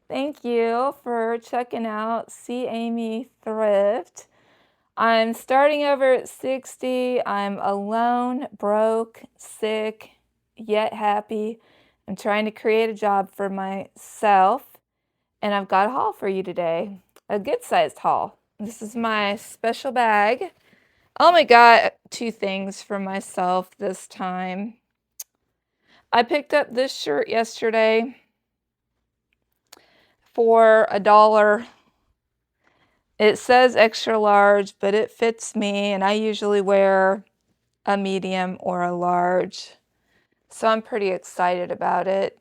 Thank you for checking out See Amy Thrift. I'm starting over at 60. I'm alone, broke, sick, yet happy. I'm trying to create a job for myself, and I've got a haul for you today. A good-sized haul. This is my special bag. I only got 2 things for myself this time. I picked up this shirt yesterday for $1. It says extra large, but it fits me, and I usually wear a medium or a large. So I'm pretty excited about it.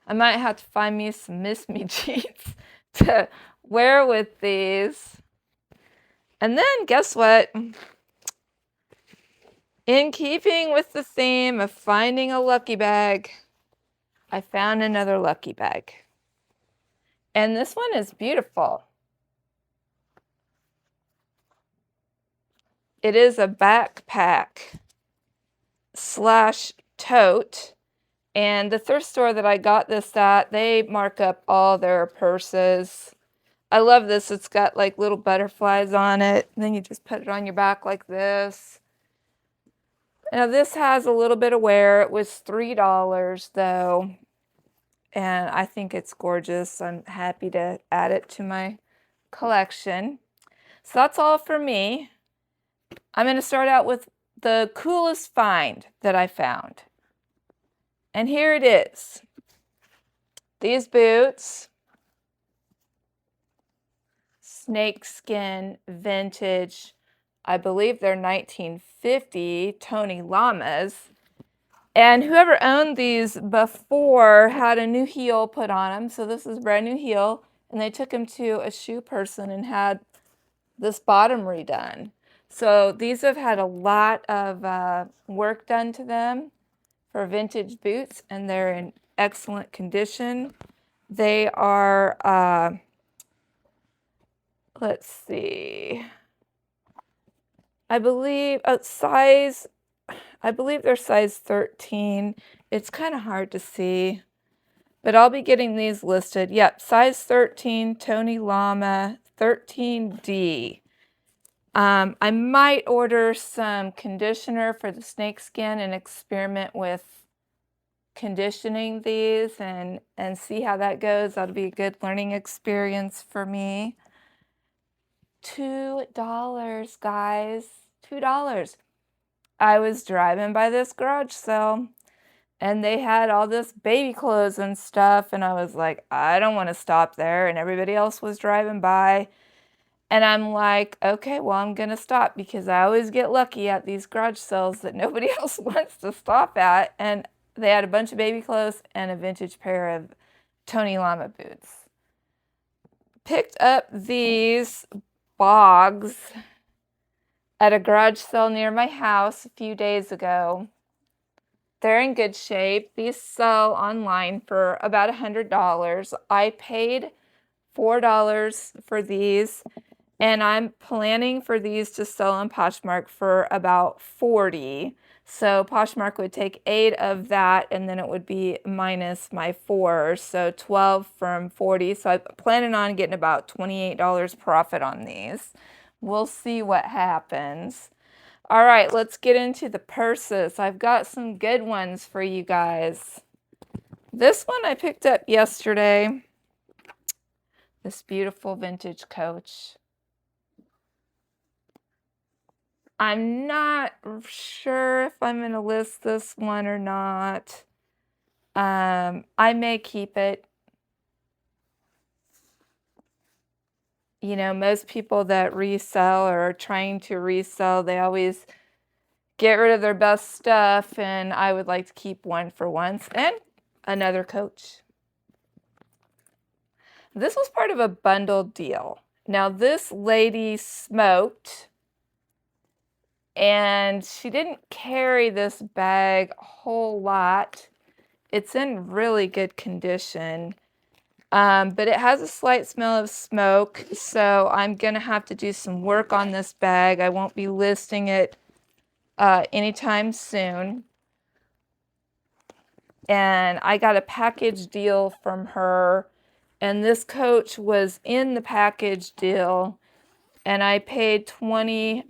I might have to find me some Miss Me jeans to wear with these. And then guess what? In keeping with the theme of finding a lucky bag, I found another lucky bag. And this one is beautiful. It is a backpack slash tote. And the thrift store that I got this at, they mark up all their purses. I love this. It's got like little butterflies on it. And then you just put it on your back like this. Now this has a little bit of wear. It was $3 though. And I think it's gorgeous. I'm happy to add it to my collection. So that's all for me. I'm going to start out with the coolest find that I found. And here it is. These boots, snakeskin vintage. I believe they're 1950 Tony Lamas. And whoever owned these before had a new heel put on them. So this is a brand new heel. And they took them to a shoe person and had this bottom redone. So these have had a lot of work done to them for vintage boots. And they're in excellent condition. They are, let's see, I believe they're size 13. It's kind of hard to see, but I'll be getting these listed. Yep, size 13, Tony Lama, 13D. I might order some conditioner for the snakeskin and experiment with conditioning these and see how that goes. That'll be a good learning experience for me. $2, guys. $2. I was driving by this garage sale and they had all this baby clothes and stuff, and I was like, I don't want to stop there, and everybody else was driving by, and I'm like, okay, well, I'm gonna stop because I always get lucky at these garage sales that nobody else wants to stop at. And they had a bunch of baby clothes and a vintage pair of Tony Lama boots. Picked up these bogs at a garage sale near my house a few days ago. They're in good shape. These sell online for about $100. I paid $4 for these, and I'm planning for these to sell on Poshmark for about $40. So Poshmark would take 8 of that, and then it would be minus my 4, so 12 from 40. So I'm planning on getting about $28 profit on these. We'll see what happens. All right, let's get into the purses. I've got some good ones for you guys. This one I picked up yesterday. This beautiful vintage Coach. I'm not sure if I'm going to list this one or not. I may keep it. You know, most people that resell or are trying to resell, they always get rid of their best stuff, and I would like to keep one for once. And another Coach. This was part of a bundle deal. Now, this lady smoked, and she didn't carry this bag a whole lot. It's in really good condition, but it has a slight smell of smoke, so I'm going to have to do some work on this bag. I won't be listing it anytime soon. and I got a package deal from her, and this coach was in the package deal, and I paid $20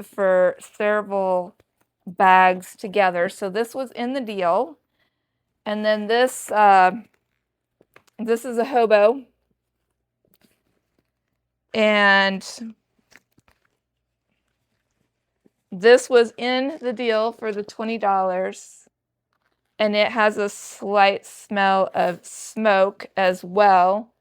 for several bags together. So this was in the deal. And then this is a hobo, and this was in the deal for the $20, and it has a slight smell of smoke as well.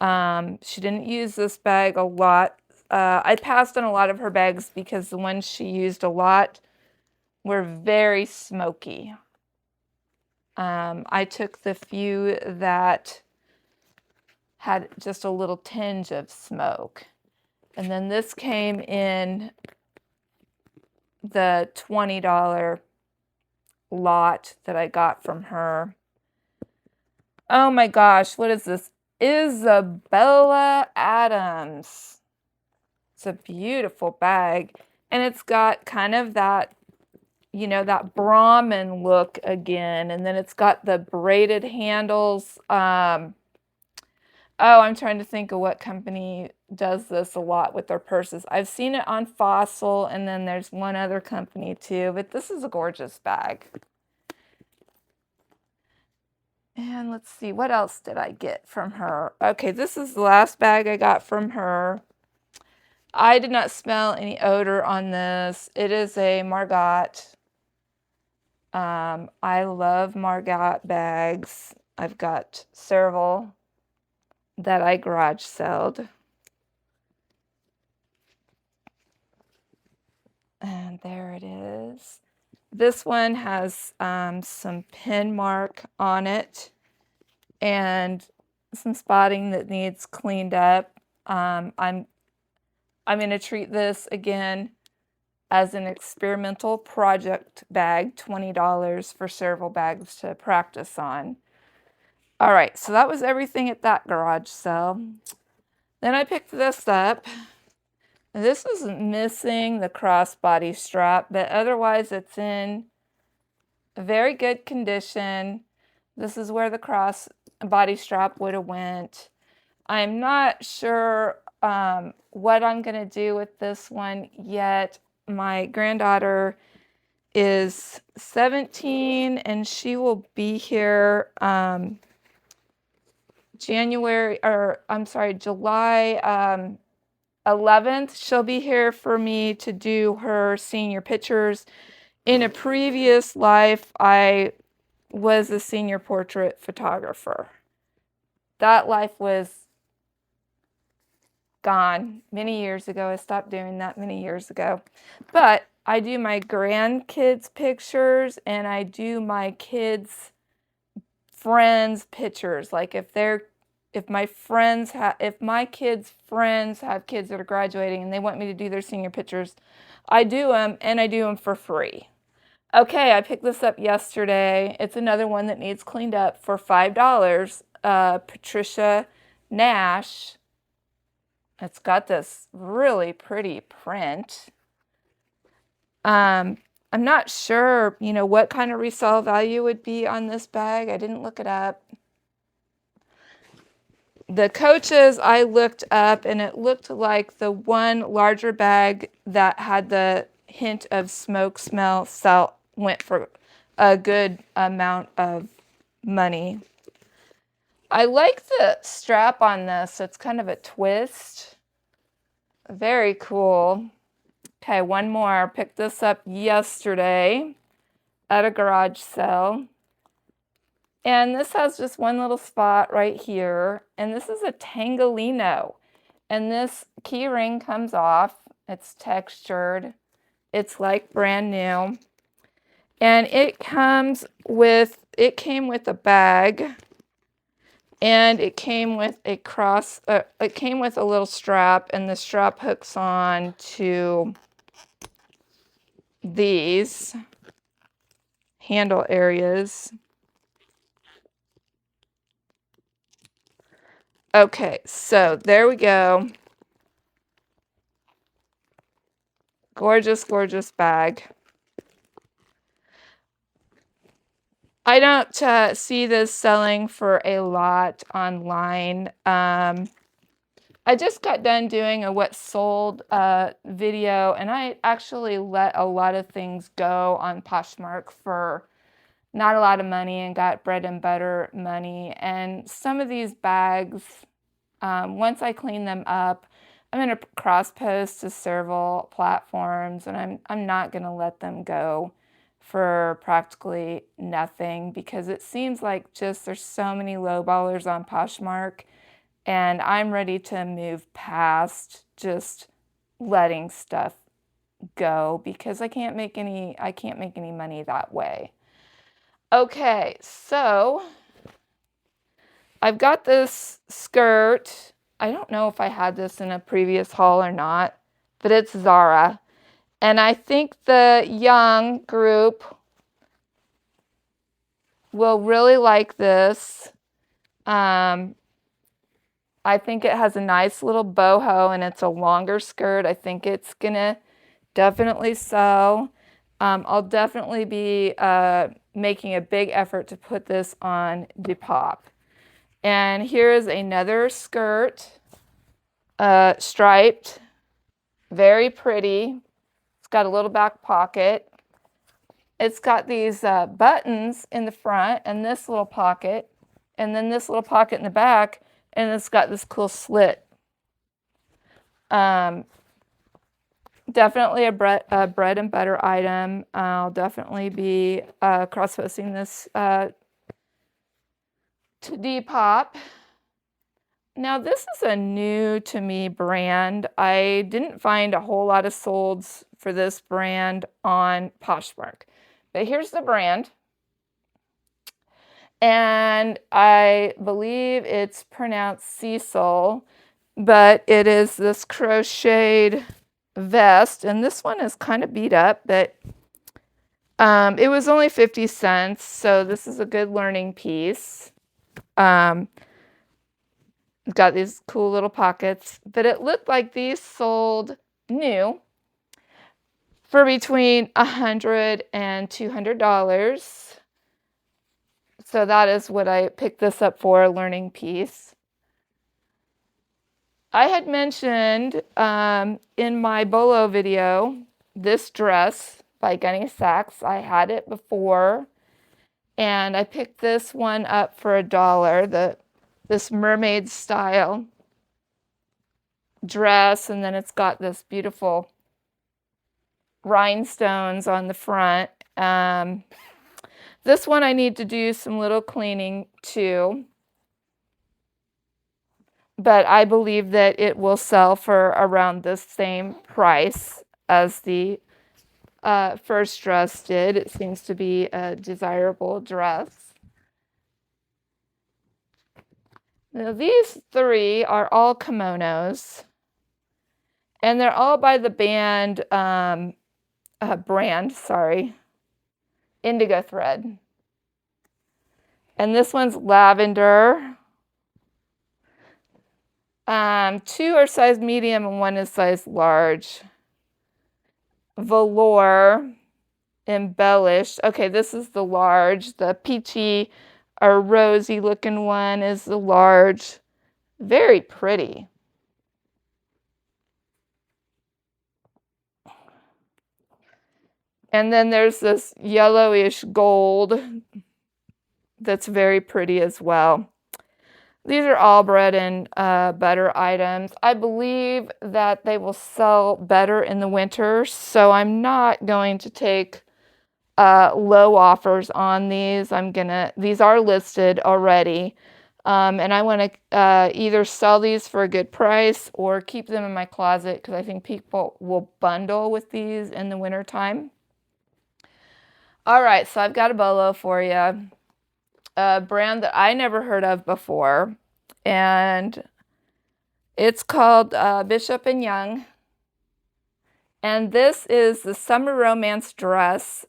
She didn't use this bag a lot. I passed on a lot of her bags because the ones she used a lot were very smoky. I took the few that had just a little tinge of smoke. And then this came in the $20 lot that I got from her. Oh my gosh, what is this? Isabella Adams. It's a beautiful bag. And it's got kind of that, you know, that Brahmin look again. And then it's got the braided handles. Oh, I'm trying to think of what company does this a lot with their purses. I've seen it on Fossil, and then there's one other company too, but this is a gorgeous bag. And let's see, what else did I get from her? Okay, this is the last bag I got from her. I did not smell any odor on this. It is a Margot. I love Margot bags. I've got several that I garage sold. And there it is. This one has some pin mark on it and some spotting that needs cleaned up. I'm going to treat this again as an experimental project bag, $20 for several bags to practice on. All right, so that was everything at that garage sale. Then I picked this up. This is missing the crossbody strap, but otherwise it's in very good condition. This is where the crossbody strap would have went. I'm not sure what I'm going to do with this one yet. My granddaughter is 17 and she will be here July 11th. She'll be here for me to do her senior pictures. In a previous life, I was a senior portrait photographer. That life was gone many years ago. I stopped doing that many years ago. But I do my grandkids' pictures and I do my kids' friends' pictures. Like if my kids' friends have kids that are graduating and they want me to do their senior pictures, I do them, and I do them for free. Okay, I picked this up yesterday. It's another one that needs cleaned up for $5. Patricia Nash. It's got this really pretty print. I'm not sure, what kind of resale value would be on this bag. I didn't look it up. The coaches I looked up, and it looked like the one larger bag that had the hint of smoke smell went for a good amount of money. I like the strap on this. It's kind of a twist. Very cool. Okay, one more. Picked this up yesterday at a garage sale. And this has just one little spot right here. And this is a Tangolino. And this key ring comes off. It's textured. It's like brand new. And it came with a bag. And it came with a little strap. And the strap hooks on to these handle areas. Okay, so there we go. Gorgeous, gorgeous bag. I don't see this selling for a lot online. I just got done doing a what sold video, and I actually let a lot of things go on Poshmark for not a lot of money and got bread and butter money. And some of these bags, once I clean them up, I'm going to cross post to several platforms, and I'm not going to let them go for practically nothing, because it seems like just there's so many lowballers on Poshmark, and I'm ready to move past just letting stuff go, because I can't make any money that way. Okay, so I've got this skirt. I don't know if I had this in a previous haul or not, but it's Zara. And I think the young group will really like this. I think it has a nice little boho, and it's a longer skirt. I think it's gonna definitely sell. I'll definitely be making a big effort to put this on Depop. And here is another skirt, striped, very pretty. It's got a little back pocket. It's got these buttons in the front and this little pocket, and then this little pocket in the back, and it's got this cool slit. Definitely a bread and butter item. I'll definitely be cross-posting this to Depop. Now, this is a new to me brand. I didn't find a whole lot of solds for this brand on Poshmark, but here's the brand. And I believe it's pronounced Cecil, but it is this crocheted vest, and this one is kind of beat up, but it was only 50 cents, so this is a good learning piece. It's got these cool little pockets, but it looked like these sold new for between $100 and $200. So that is what I picked this up for, a learning piece. I had mentioned in my Bolo video this dress by Gunny Sacks. I had it before, and I picked this one up for $1. This mermaid style dress, and then it's got this beautiful rhinestones on the front. This one I need to do some little cleaning too, but I believe that it will sell for around the same price as the first dress did. It seems to be a desirable dress. Now, these three are all kimonos, and they're all by the brand, Indigo Thread. And this one's lavender. 2 are size medium and 1 is size large. Velour embellished. Okay, this is the large. The peachy or rosy looking one is the large. Very pretty. And then there's this yellowish gold that's very pretty as well. These are all bread and butter items. I believe that they will sell better in the winter, so I'm not going to take low offers on these. These are listed already, and I want to either sell these for a good price or keep them in my closet, because I think people will bundle with these in the wintertime. All right, so I've got a bolo for you. A brand that I never heard of before, and it's called Bishop & Young, and this is the Summer Romance dress,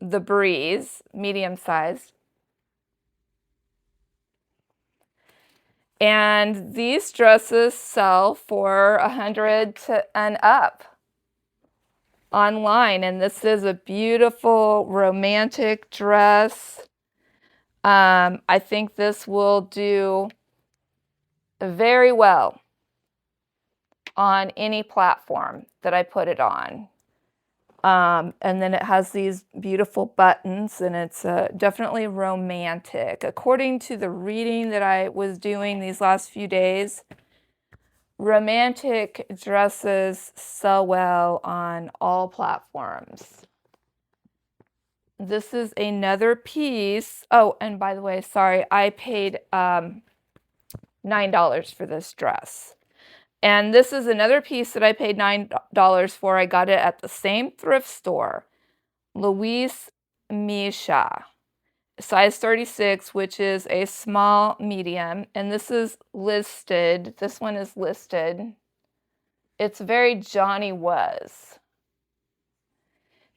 the Breeze, medium sized. And these dresses sell for $100 and up. online, and this is a beautiful romantic dress. I think this will do very well on any platform that I put it on. And then it has these beautiful buttons, and it's definitely romantic. According to the reading that I was doing these last few days, romantic dresses sell well on all platforms. This is another piece. Oh, and by the way, sorry, I paid $9 for this dress. And this is another piece that I paid $9 for. I got it at the same thrift store, Louise Misha, size 36, which is a small medium. And this is listed. This one is listed. It's very Johnny Was.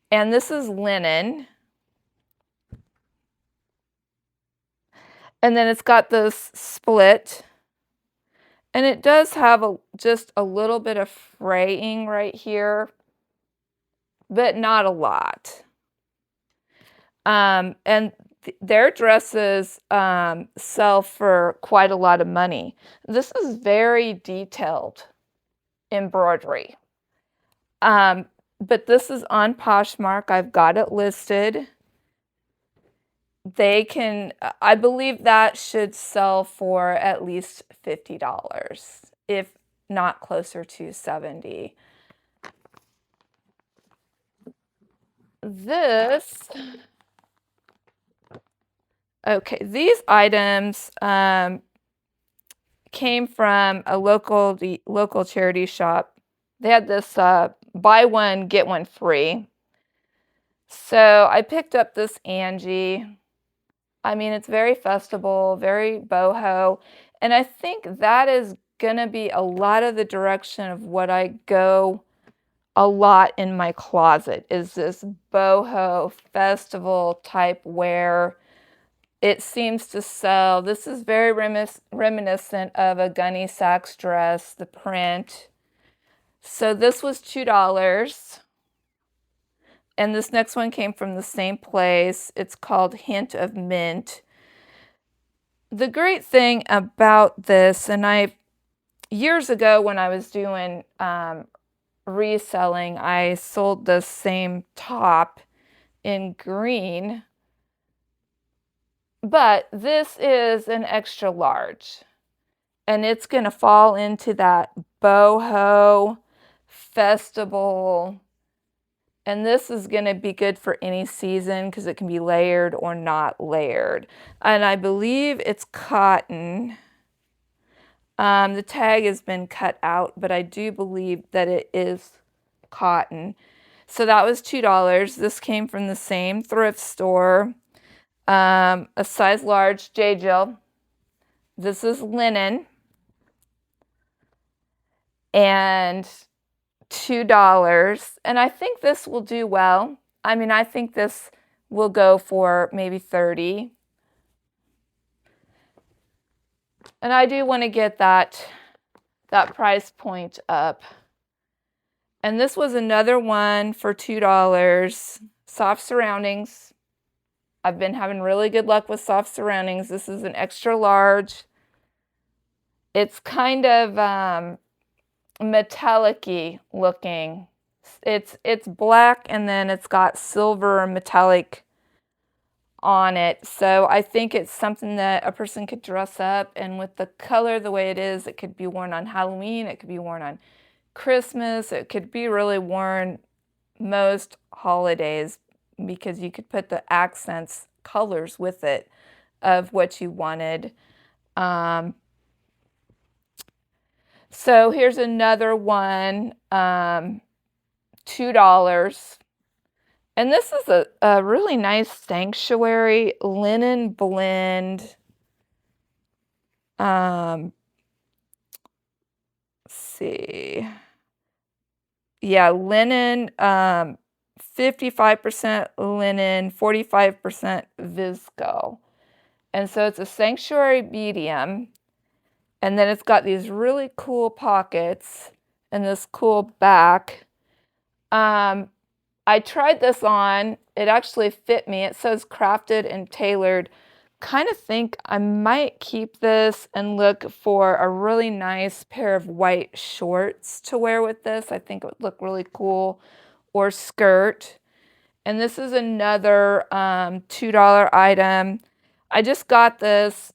And this is linen. And then it's got this split. And it does have just a little bit of fraying right here, but not a lot. And their dresses sell for quite a lot of money. This is very detailed embroidery. But this is on Poshmark. I've got it listed. They can, I believe that should sell for at least $50, if not closer to $70. Okay, these items came from a local charity shop. They had this buy one, get one free. So I picked up this Angie. I mean, it's very festival, very boho. And I think that is going to be a lot of the direction of what I go a lot in my closet, is this boho festival type wear. It seems to sell. This is very reminiscent of a Gunny Sacks dress, the print. So this was $2. And this next one came from the same place. It's called Hint of Mint. The great thing about this, and years ago when I was doing reselling, I sold the same top in green. But this is an extra large. And it's going to fall into that boho festival. And this is going to be good for any season because it can be layered or not layered. And I believe it's cotton. The tag has been cut out, but I do believe that it is cotton. So that was $2. This came from the same thrift store. A size large, J. Jill. This is linen. And $2. And I think this will do well. I mean, I think this will go for maybe $30. And I do want to get that price point up. And this was another one for $2. Soft surroundings. I've been having really good luck with soft surroundings. This is an extra large. It's kind of metallic-y looking. It's black, and then it's got silver metallic on it. So I think it's something that a person could dress up, and with the color the way it is, it could be worn on Halloween, it could be worn on Christmas, it could be really worn most holidays, because you could put the accents, colors with it of what you wanted. So here's another one, $2. And this is a really nice sanctuary linen blend. Let's see. Yeah, linen, 55% linen, 45% visco. And so it's a sanctuary medium. And then it's got these really cool pockets and this cool back. I tried this on. It actually fit me. It says crafted and tailored. Kind of think I might keep this and look for a really nice pair of white shorts to wear with this. I think it would look really cool. Or skirt. And this is another $2 item. I just got this.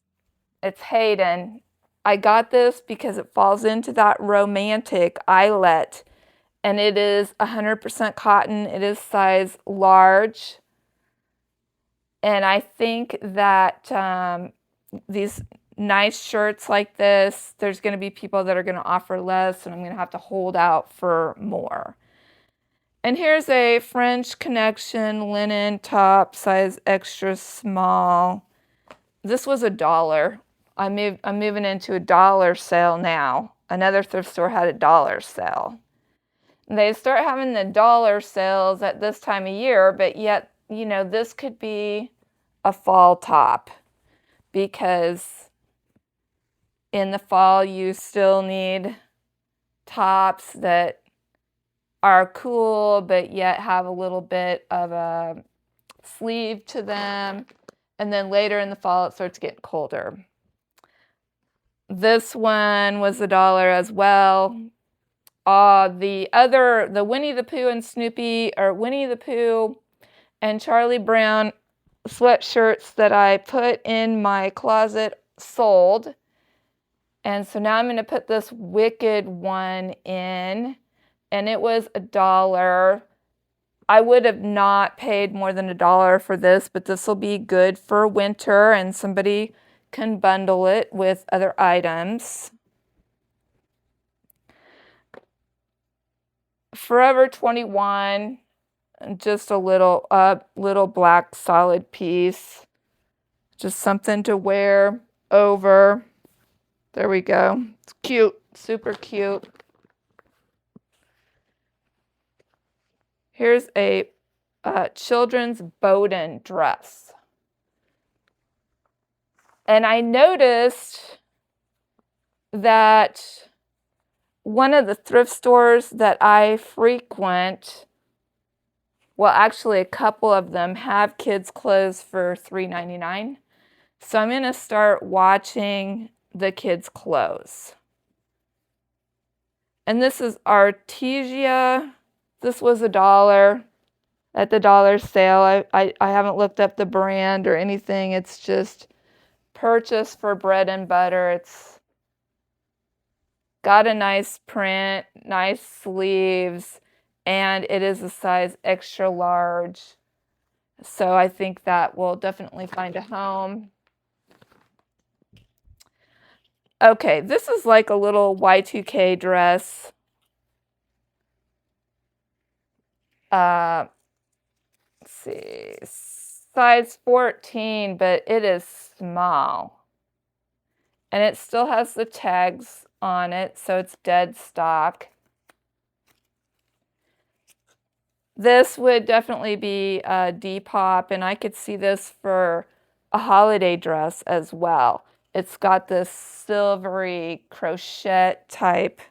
It's Hayden. I got this because it falls into that romantic eyelet. And it is 100% cotton. It is size large. And I think that these nice shirts like this, there's going to be people that are going to offer less, and I'm going to have to hold out for more. And here's a French Connection linen top, size extra small. This was $1. I'm moving into a $1 sale now. Another thrift store had a $1 sale. They start having the $1 sales at this time of year, but yet, you know, this could be a fall top because in the fall you still need tops that are cool but yet have a little bit of a sleeve to them. And then later in the fall it starts getting colder. This one was $1 as well. The Winnie the Pooh and Snoopy, or Winnie the Pooh and Charlie Brown sweatshirts that I put in my closet sold. And so now I'm going to put this Wicked one in, and it was $1. I would have not paid more than $1 for this, but this will be good for winter, and somebody can bundle it with other items. Forever 21, just a little black solid piece, just something to wear over. There we go. It's cute, super cute. Here's a children's Bowden dress. And I noticed that one of the thrift stores that I frequent, well, actually a couple of them have kids' clothes for $3.99. So I'm going to start watching the kids' clothes. And this is Artesia. This was $1 at the $1 sale. I haven't looked up the brand or anything. It's just purchase for bread and butter. It's got a nice print, nice sleeves, and it is a size extra large. So I think that will definitely find a home. Okay, this is like a little Y2K dress. Let's see, size 14, but it is small. And it still has the tags on it, so it's dead stock. This would definitely be a Depop, and I could see this for a holiday dress as well. It's got this silvery crochet type,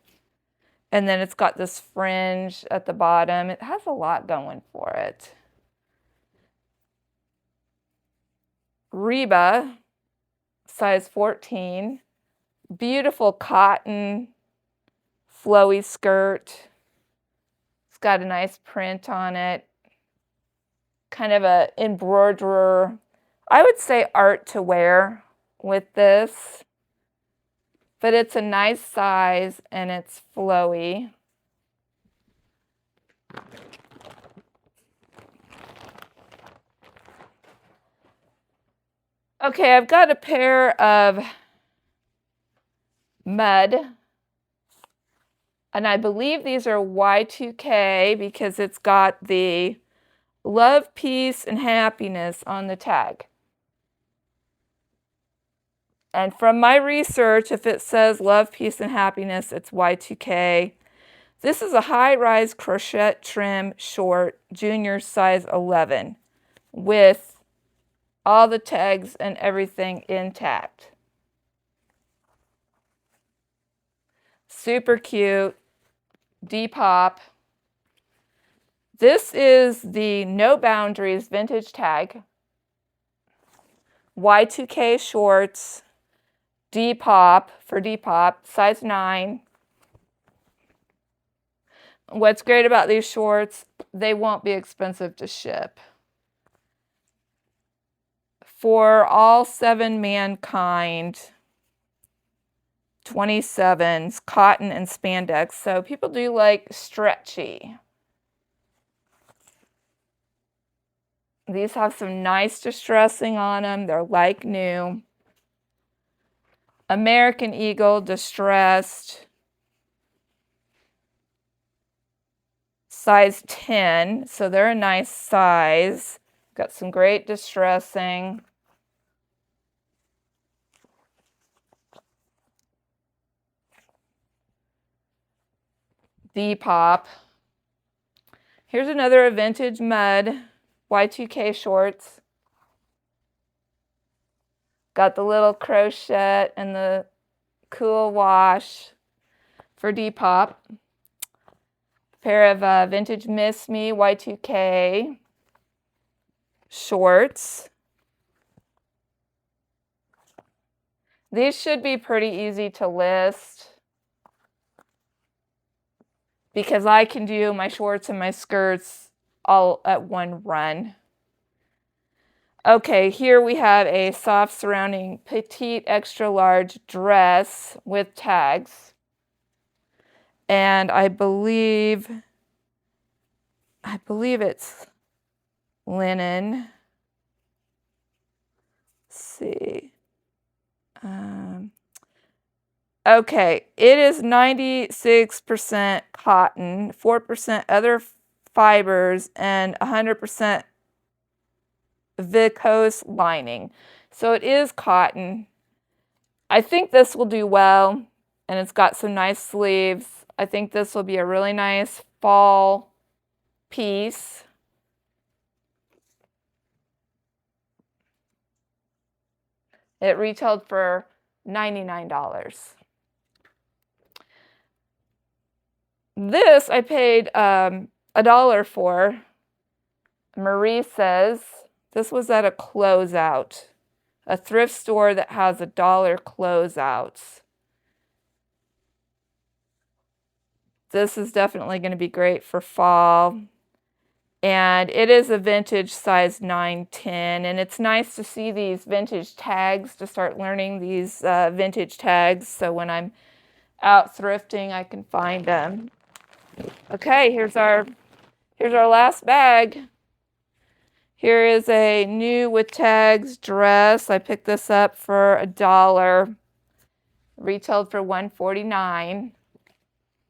and then it's got this fringe at the bottom. It has a lot going for it. Reba, size 14. Beautiful cotton, flowy skirt. It's got a nice print on it. Kind of a embroiderer. I would say art to wear with this. But it's a nice size and it's flowy. Okay, I've got a pair of mud. And I believe these are Y2K because it's got the love, peace, and happiness on the tag. And from my research, if it says love, peace, and happiness, it's Y2K. This is a high-rise crochet trim short, junior size 11, with all the tags and everything intact. Super cute. Depop. This is the No Boundaries vintage tag. Y2K shorts, Depop for Depop, size 9. What's great about these shorts, they won't be expensive to ship. For all 7 mankind, 27s, cotton and spandex. So people do like stretchy. These have some nice distressing on them. They're like new. American Eagle distressed. Size 10, so they're a nice size. Got some great distressing. Depop. Here's another vintage mud Y2K shorts. Got the little crochet and the cool wash for Depop. Pair of vintage Miss Me Y2K shorts. These should be pretty easy to list because I can do my shorts and my skirts all at one run. Okay, here we have a soft surrounding petite extra large dress with tags. And I believe it's linen. Let's see. Okay, it is 96% cotton, 4% other fibers, and 100% viscose lining. So it is cotton. I think this will do well, and it's got some nice sleeves. I think this will be a really nice fall piece. It retailed for $99. This I paid $1 for. Marie says this was at a closeout, a thrift store that has $1 closeouts. This is definitely going to be great for fall. And it is a vintage size 9-10. And it's nice to see these vintage tags, to start learning these vintage tags. So when I'm out thrifting, I can find them. Okay, here's our last bag. Here is a new with tags dress. I picked this up for $1. Retailed for $149.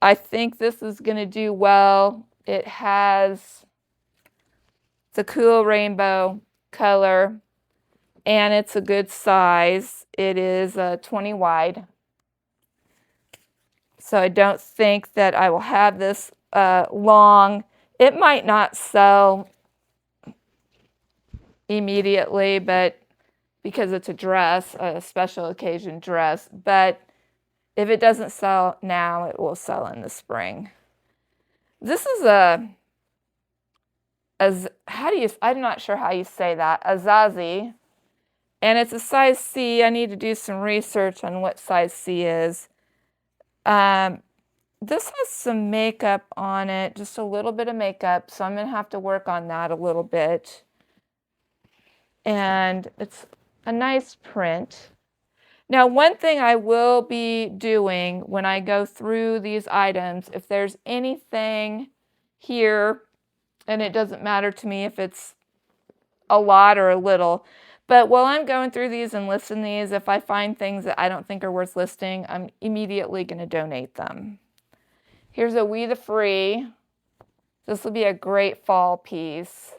I think this is going to do well. It has the cool rainbow color, and it's a good size. It is 20 wide. So I don't think that I will have this long. It might not sell immediately, but because it's a dress, a special occasion dress, but if it doesn't sell now, it will sell in the spring. This is I'm not sure how you say that, a zazi, and it's a size C. I need to do some research on what size C is. This has some makeup on it, just a little bit of makeup, so I'm going to have to work on that a little bit. And it's a nice print. Now, one thing I will be doing when I go through these items, if there's anything here, and it doesn't matter to me if it's a lot or a little, but while I'm going through these and listing these, if I find things that I don't think are worth listing, I'm immediately going to donate them. Here's a We the Free. This will be a great fall piece.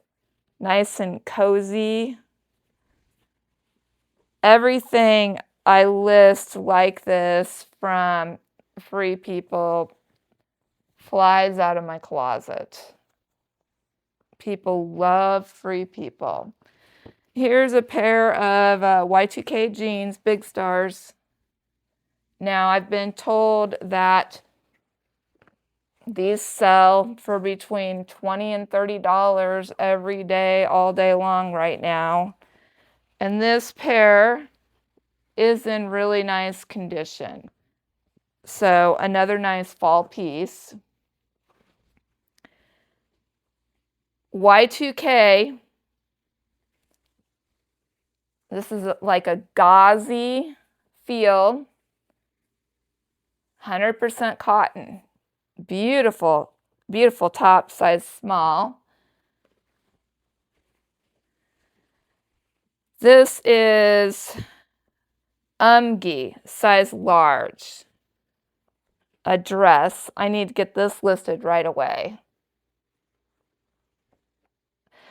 Nice and cozy. Everything I list like this from Free People flies out of my closet. People love Free People. Here's a pair of Y2K jeans, Big Stars. Now, I've been told that These sell for between $20 and $30 every day, all day long right now. And this pair is in really nice condition. So another nice fall piece. Y2K. This is like a gauzy feel. 100% cotton. Beautiful, beautiful top, size small. This is size large. A dress. I need to get this listed right away.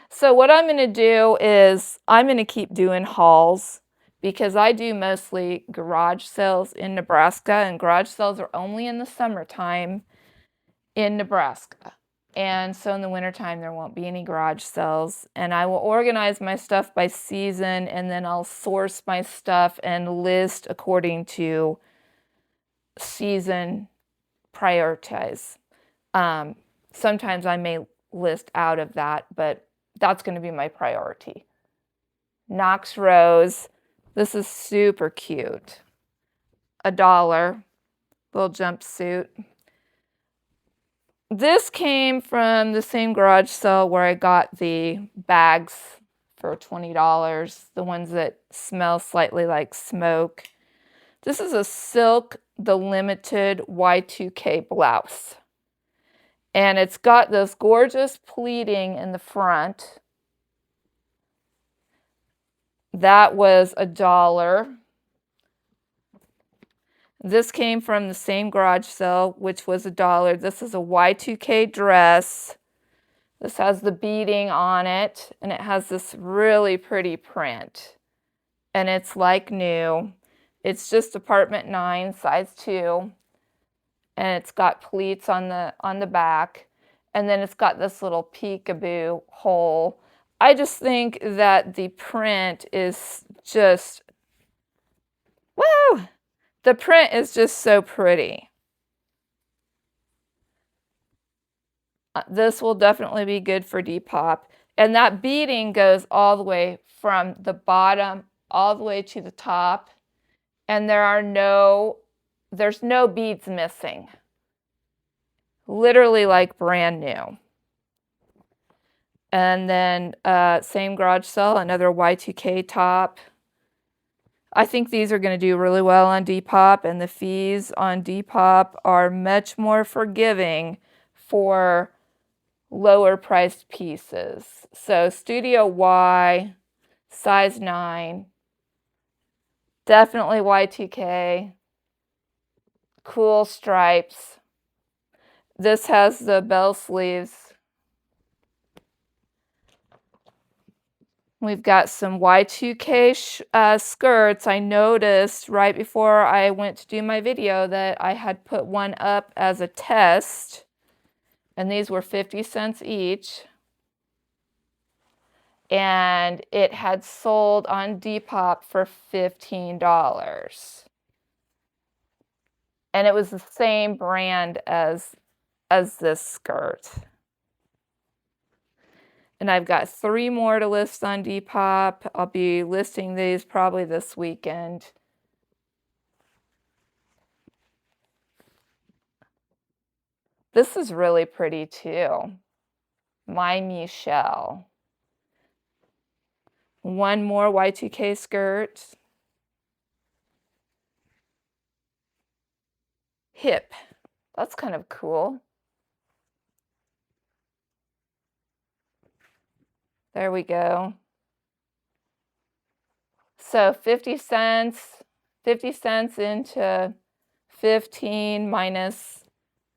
So what I'm going to do is I'm going to keep doing hauls because I do mostly garage sales in Nebraska, and garage sales are only in the summertime in Nebraska. And so in the wintertime, there won't be any garage sales. And I will organize my stuff by season, and then I'll source my stuff and list according to season prioritize. Sometimes I may list out of that, but that's going to be my priority. Knox Rose. This is super cute. $1. Little jumpsuit. This came from the same garage sale where I got the bags for $20, the ones that smell slightly like smoke. This is a silk, the limited Y2K blouse. And it's got this gorgeous pleating in the front. That was $1. This came from the same garage sale, which was $1. This is a Y2K dress. This has the beading on it, and it has this really pretty print. And it's like new. It's just apartment 9, size 2. And it's got pleats on the back. And then it's got this little peekaboo hole. I just think that the print is just, woo! The print is just so pretty. This will definitely be good for Depop. And that beading goes all the way from the bottom all the way to the top. And there's no beads missing. Literally like brand new. And then same garage sale, another Y2K top. I think these are going to do really well on Depop, and the fees on Depop are much more forgiving for lower priced pieces. So Studio Y, size 9, definitely Y2K, cool stripes. This has the bell sleeves. We've got some Y2K skirts. I noticed right before I went to do my video that I had put one up as a test, and these were 50 cents each. And it had sold on Depop for $15. And it was the same brand as this skirt. And I've got 3 more to list on Depop. I'll be listing these probably this weekend. This is really pretty too. My Michelle. One more Y2K skirt. Hip. That's kind of cool. There we go. So 50 cents into 15 minus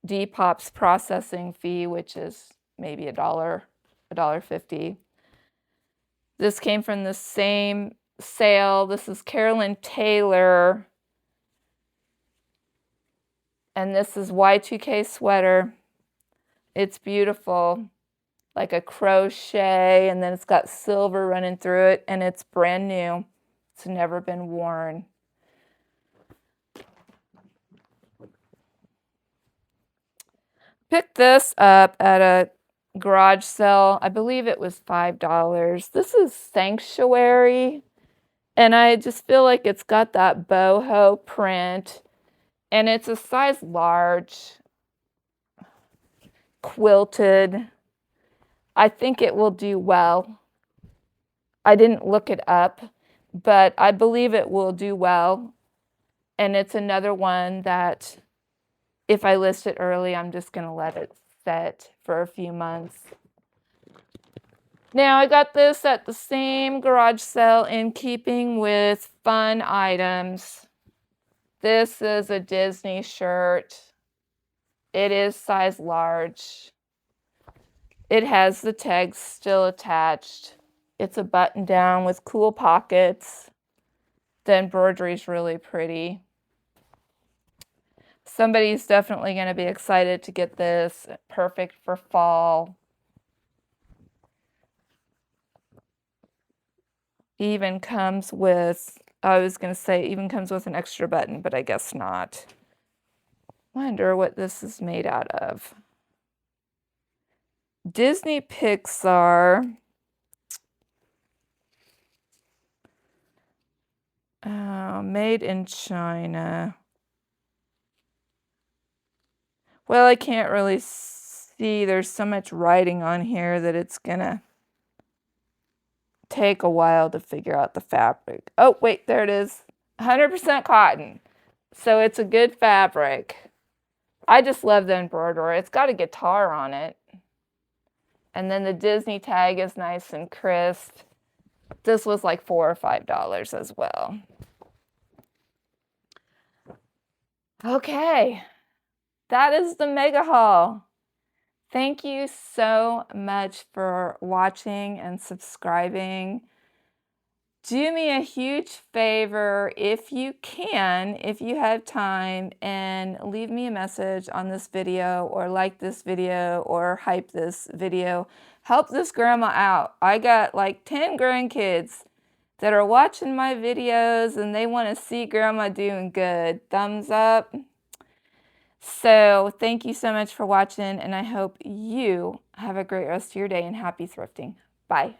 Depop's processing fee, which is maybe $1.50. This came from the same sale. This is Carolyn Taylor. And this is Y2K sweater. It's beautiful. Like a crochet, and then it's got silver running through it, and it's brand new. It's never been worn. Picked this up at a garage sale. I believe it was $5. This is Sanctuary, and I just feel like it's got that boho print, and it's a size large, quilted. I think it will do well. I didn't look it up, but I believe it will do well. And it's another one that if I list it early, I'm just going to let it set for a few months. Now, I got this at the same garage sale in keeping with fun items. This is a Disney shirt. It is size large. It has the tags still attached. It's a button down with cool pockets. The embroidery is really pretty. Somebody's definitely going to be excited to get this. Perfect for fall. Even comes with, I was going to say, even comes with an extra button, but I guess not. Wonder what this is made out of. Disney Pixar. Made in China. Well, I can't really see. There's so much writing on here that it's gonna take a while to figure out the fabric. Oh, wait, there it is. 100% cotton. So it's a good fabric. I just love the embroidery. It's got a guitar on it. And then the Disney tag is nice and crisp. This was like $4 or $5 as well. Okay, that is the mega haul. Thank you so much for watching and subscribing. Do me a huge favor if you can, if you have time, and leave me a message on this video, or like this video, or hype this video. Help this grandma out. I got like 10 grandkids that are watching my videos and they want to see grandma doing good. Thumbs up. So thank you so much for watching, and I hope you have a great rest of your day and happy thrifting. Bye.